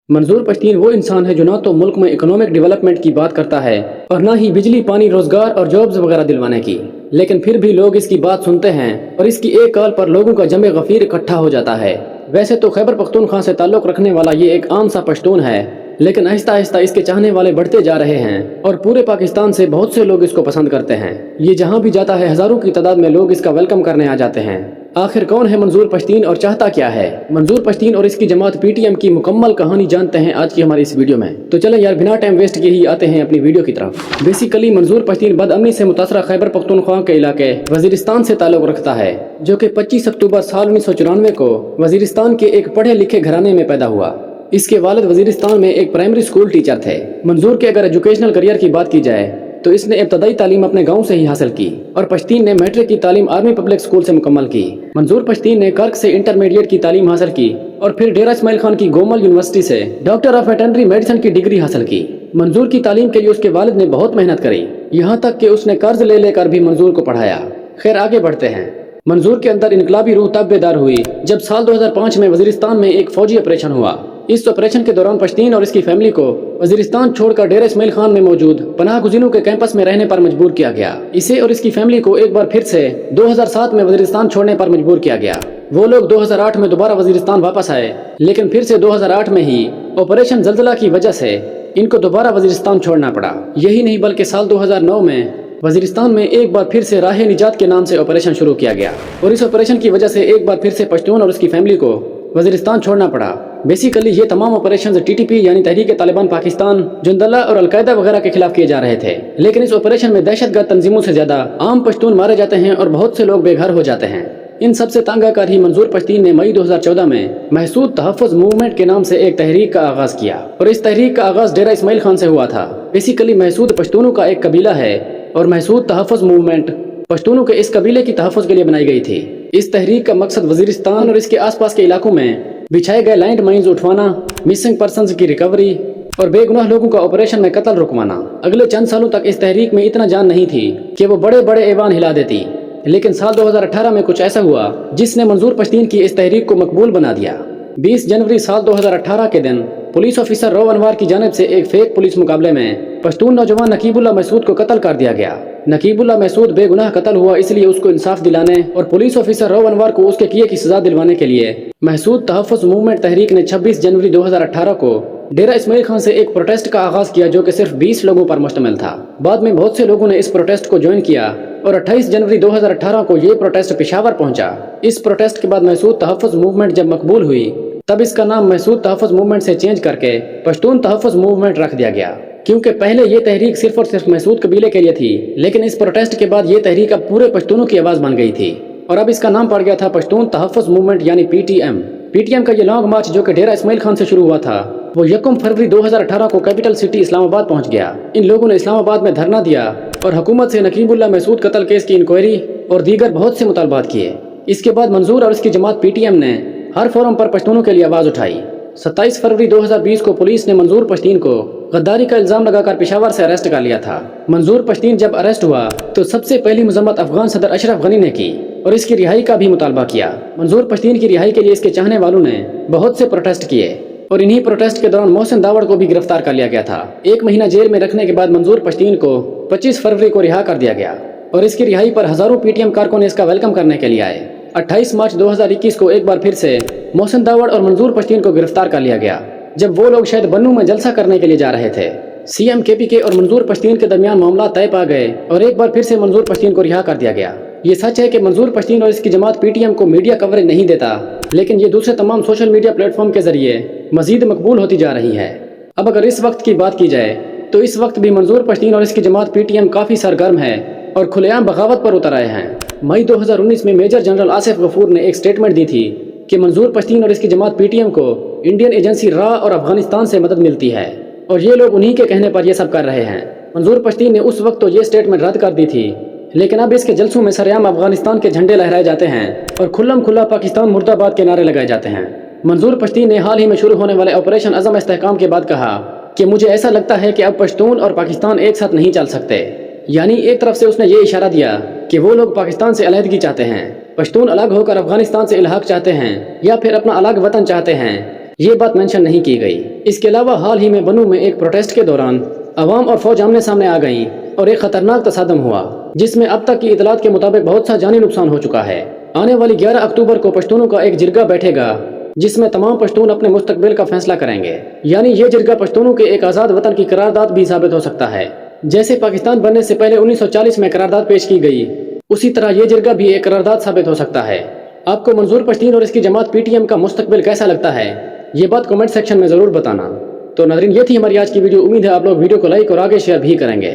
منظور پشتین وہ انسان ہے جو نہ تو ملک میں اکنامک ڈیولپمنٹ کی بات کرتا ہے اور نہ ہی بجلی پانی روزگار اور جابز وغیرہ دلوانے کی، لیکن پھر بھی لوگ اس کی بات سنتے ہیں اور اس کی ایک کال پر لوگوں کا جمع غفیر اکٹھا ہو جاتا ہے۔ ویسے تو خیبر پختونخوا سے تعلق رکھنے والا یہ ایک عام سا پشتون ہے، لیکن آہستہ آہستہ اس کے چاہنے والے بڑھتے جا رہے ہیں اور پورے پاکستان سے بہت سے لوگ اس کو پسند کرتے ہیں۔ یہ جہاں بھی جاتا ہے ہزاروں کی تعداد میں لوگ اس کا ویلکم کرنے آ جاتے ہیں۔ آخر کون ہے منظور پشتین اور چاہتا کیا ہے؟ منظور پشتین اور اس کی جماعت پی ٹی ایم کی مکمل کہانی جانتے ہیں آج کی ہماری اس ویڈیو میں، تو چلیں یار بنا ٹائم ویسٹ کیے ہی آتے ہیں اپنی ویڈیو کی طرف۔ بیسیکلی منظور پشتین بد امنی سے متاثرہ خیبر پختونخوا کے علاقے وزیرستان سے تعلق رکھتا ہے، جو کہ 25 اکتوبر سال 1994 کو وزیرستان کے ایک پڑھے لکھے گھرانے میں پیدا ہوا۔ اس کے والد وزیرستان میں ایک پرائمری اسکول ٹیچر تھے۔ منظور کے اگر ایجوکیشنل کریئر کی بات کی جائے تو اس نے ابتدائی تعلیم اپنے گاؤں سے ہی حاصل کی اور پشتین نے میٹرک کی تعلیم آرمی پبلک اسکول سے مکمل کی۔ منظور پشتین نے کرک سے انٹرمیڈیٹ کی تعلیم حاصل کی اور پھر ڈیرہ اسماعیل خان کی گومل یونیورسٹی سے ڈاکٹر آف ویٹرنری میڈیسن کی ڈگری حاصل کی۔ منظور کی تعلیم کے لیے اس کے والد نے بہت محنت کری، یہاں تک کہ اس نے قرض لے لے کر بھی منظور کو پڑھایا۔ خیر آگے بڑھتے ہیں۔ منظور کے اندر انقلابی روح تب بیدار ہوئی جب سال 2005 میں وزیرستان میں ایک فوجی آپریشن ہوا۔ اس آپریشن کے دوران پشتین اور اس کی فیملی کو وزیرستان چھوڑ کر ڈیرہ اسماعیل خان میں موجود پناہ گزینوں کے کیمپس میں رہنے پر مجبور کیا گیا۔ اسے اور اس کی فیملی کو ایک بار پھر سے 2007 میں وزیرستان چھوڑنے پر مجبور کیا گیا۔ وہ لوگ 2008 میں دوبارہ وزیرستان واپس آئے، لیکن پھر سے 2008 میں ہی آپریشن زلزلہ کی وجہ سے ان کو دوبارہ وزیرستان چھوڑنا پڑا۔ یہی نہیں بلکہ سال 2009 میں وزیرستان میں ایک بار پھر سے راہ نجات کے نام سے آپریشن شروع کیا گیا اور اس آپریشن کی وجہ سے ایک بار پھر سے پشتون اور اس کی فیملی کو وزیرستان چھوڑنا پڑا۔ بیسیکلی یہ تمام آپریشنز ٹی ٹی پی یعنی تحریک طالبان پاکستان، جندلہ اور القاعدہ وغیرہ کے خلاف کیے جا رہے تھے، لیکن اس آپریشن میں دہشت گرد تنظیموں سے زیادہ عام پشتون مارے جاتے ہیں اور بہت سے لوگ بے گھر ہو جاتے ہیں۔ ان سب سے تنگ آ کر ہی منظور پشتین نے مئی 2014 میں محسود تحفظ موومنٹ کے نام سے ایک تحریک کا آغاز کیا اور اس تحریک کا آغاز ڈیرہ اسماعیل خان سے ہوا تھا۔ بیسیکلی محسود پشتونوں کا ایک قبیلہ ہے اور محسود تحفظ موومنٹ پشتونوں کے اس قبیلے کی تحفظ کے لیے بنائی گئی تھی۔ اس تحریک کا مقصد وزیرستان اور اس کے آس پاس کے علاقوں میں بچھائے گئے لینڈ مائنز اٹھوانا، مسنگ پرسنز کی ریکوری اور بے گناہ لوگوں کا آپریشن میں قتل رکوانا۔ اگلے چند سالوں تک اس تحریک میں اتنا جان نہیں تھی کہ وہ بڑے بڑے ایوان ہلا دیتی، لیکن سال 2018 میں کچھ ایسا ہوا جس نے منظور پشتین کی اس تحریک کو مقبول بنا دیا۔ 20 جنوری سال 2018 کے دن پولیس آفیسر رو انوار کی جانب سے ایک فیک پولیس مقابلے میں پشتون نوجوان نقیب اللہ محسود کو قتل کر دیا گیا۔ نقیب اللہ محسود بے گناہ قتل ہوا، اس لیے اس کو انصاف دلانے اور پولیس آفیسر رو انوار کو اس کے کیے کی سزا دلوانے کے لیے محسود تحفظ موومنٹ تحریک نے 26 جنوری 2018 کو ڈیرہ اسماعیل خان سے ایک پروٹیسٹ کا آغاز کیا جو کہ صرف 20 لوگوں پر مشتمل تھا۔ بعد میں بہت سے لوگوں نے اس پروٹیسٹ کو جوائن کیا اور 28 جنوری 2018 کو یہ پروٹیسٹ پشاور پہنچا۔ اس پروٹیسٹ کے بعد محسود تحفظ موومنٹ جب مقبول ہوئی تب اس کا نام محسود تحفظ موومنٹ سے چینج کر کے پشتون تحفظ موومنٹ رکھ دیا گیا، کیونکہ پہلے یہ تحریک صرف اور صرف محسود قبیلے کے لیے تھی، لیکن اس پروٹیسٹ کے بعد یہ تحریک اب پورے پشتونوں کی آواز بن گئی تھی اور اب اس کا نام پڑ گیا تھا پشتون تحفظ موومنٹ یعنی P T M. P T M کا یہ لانگ مارچ جو کہ ڈیرہ اسماعیل خان سے شروع ہوا تھا وہ 1 فروری 2018 کو کیپٹل سٹی اسلام آباد پہنچ گیا۔ ان لوگوں نے اسلام آباد میں دھرنا دیا اور حکومت سے نقیب اللہ محسود قتل کیس کی انکوائری اور دیگر بہت سے مطالبات کیے۔ اس کے بعد منظور اور اس کی جماعت پی ٹی ایم نے ہر فورم پر پشتونوں کے لیے آواز اٹھائی۔ 27 فروری 2020 کو پولیس نے منظور پشتین کو غداری کا الزام لگا کر پشاور سے اریسٹ کر لیا تھا۔ منظور پشتین جب اریسٹ ہوا تو سب سے پہلی مذمت افغان صدر اشرف غنی نے کی اور اس کی رہائی کا بھی مطالبہ کیا۔ منظور پشتین کی رہائی کے لیے اس کے چاہنے والوں نے بہت سے پروٹیسٹ کیے اور انہی پروٹیسٹ کے دوران محسن داوڑ کو بھی گرفتار کر لیا گیا تھا۔ 1 مہینہ جیل میں رکھنے کے بعد منظور پشتین کو 25 فروری کو رہا کر دیا گیا اور اس کی رہائی پر ہزاروں پی ٹی ایم کارکن اس کا ویلکم کرنے کے لیے آئے۔ 28 مارچ 2021 کو ایک بار پھر سے محسن داوڑ اور منظور پشتین کو گرفتار کر لیا گیا جب وہ لوگ شاید بنو میں جلسہ کرنے کے لیے جا رہے تھے۔ سی ایم کے پی کے اور منظور پشتین کے درمیان معاملات طے پا گئے اور ایک بار پھر سے منظور پشتین کو رہا کر دیا گیا۔ یہ سچ ہے کہ منظور پشتین اور اس کی جماعت پی ٹی ایم کو میڈیا کوریج نہیں دیتا، لیکن یہ دوسرے تمام سوشل میڈیا پلیٹ فارم کے ذریعے مزید مقبول ہوتی جا رہی ہے۔ اب اگر اس وقت کی بات کی جائے تو اس وقت بھی منظور پشتین اور اس کی جماعت پی ٹی ایم کافی سرگرم ہے اور کھلے عام بغاوت پر اتر آئے ہیں۔ مئی 2019 میں میجر جنرل آصف غفور نے ایک سٹیٹمنٹ دی تھی کہ منظور پشتین اور اس کی جماعت پی ٹی ایم کو انڈین ایجنسی را اور افغانستان سے مدد ملتی ہے اور یہ لوگ انہی کے کہنے پر یہ سب کر رہے ہیں۔ منظور پشتین نے اس وقت تو یہ سٹیٹمنٹ رد کر دی تھی، لیکن اب اس کے جلسوں میں سرعام افغانستان کے جھنڈے لہرائے جاتے ہیں اور کھلم کھلا پاکستان مرد آباد کے نعرے لگائے جاتے ہیں۔ منظور پشتین نے حال ہی میں شروع ہونے والے آپریشن عزم استحکام کے بعد کہا کہ مجھے ایسا لگتا ہے کہ اب پشتون اور پاکستان ایک ساتھ نہیں چل سکتے، یعنی ایک طرف سے اس نے یہ اشارہ دیا کہ وہ لوگ پاکستان سے علیحدگی چاہتے ہیں، پشتون الگ ہو کر افغانستان سے الحاق چاہتے ہیں یا پھر اپنا الگ وطن چاہتے ہیں، یہ بات مینشن نہیں کی گئی۔ اس کے علاوہ حال ہی میں بنو میں ایک پروٹیسٹ کے دوران عوام اور فوج آمنے سامنے آ گئیں اور ایک خطرناک تصادم ہوا جس میں اب تک کی اطلاعات کے مطابق بہت سا جانی نقصان ہو چکا ہے۔ آنے والی 11 اکتوبر کو پشتونوں کا ایک جرگہ بیٹھے گا جس میں تمام پشتون اپنے مستقبل کا فیصلہ کریں گے، یعنی یہ جرگہ پشتونوں کے ایک آزاد وطن کی قرارداد بھی ثابت ہو سکتا ہے۔ جیسے پاکستان بننے سے پہلے 1940 میں قرارداد پیش کی گئی، اسی طرح یہ جرگہ بھی ایک قرارداد ثابت ہو سکتا ہے۔ آپ کو منظور پشتین اور اس کی جماعت پی ٹی ایم کا مستقبل کیسا لگتا ہے؟ یہ بات کمنٹ سیکشن میں ضرور بتانا۔ تو ناظرین، یہ تھی ہماری آج کی ویڈیو۔ امید ہے آپ لوگ ویڈیو کو لائک اور آگے شیئر بھی کریں گے۔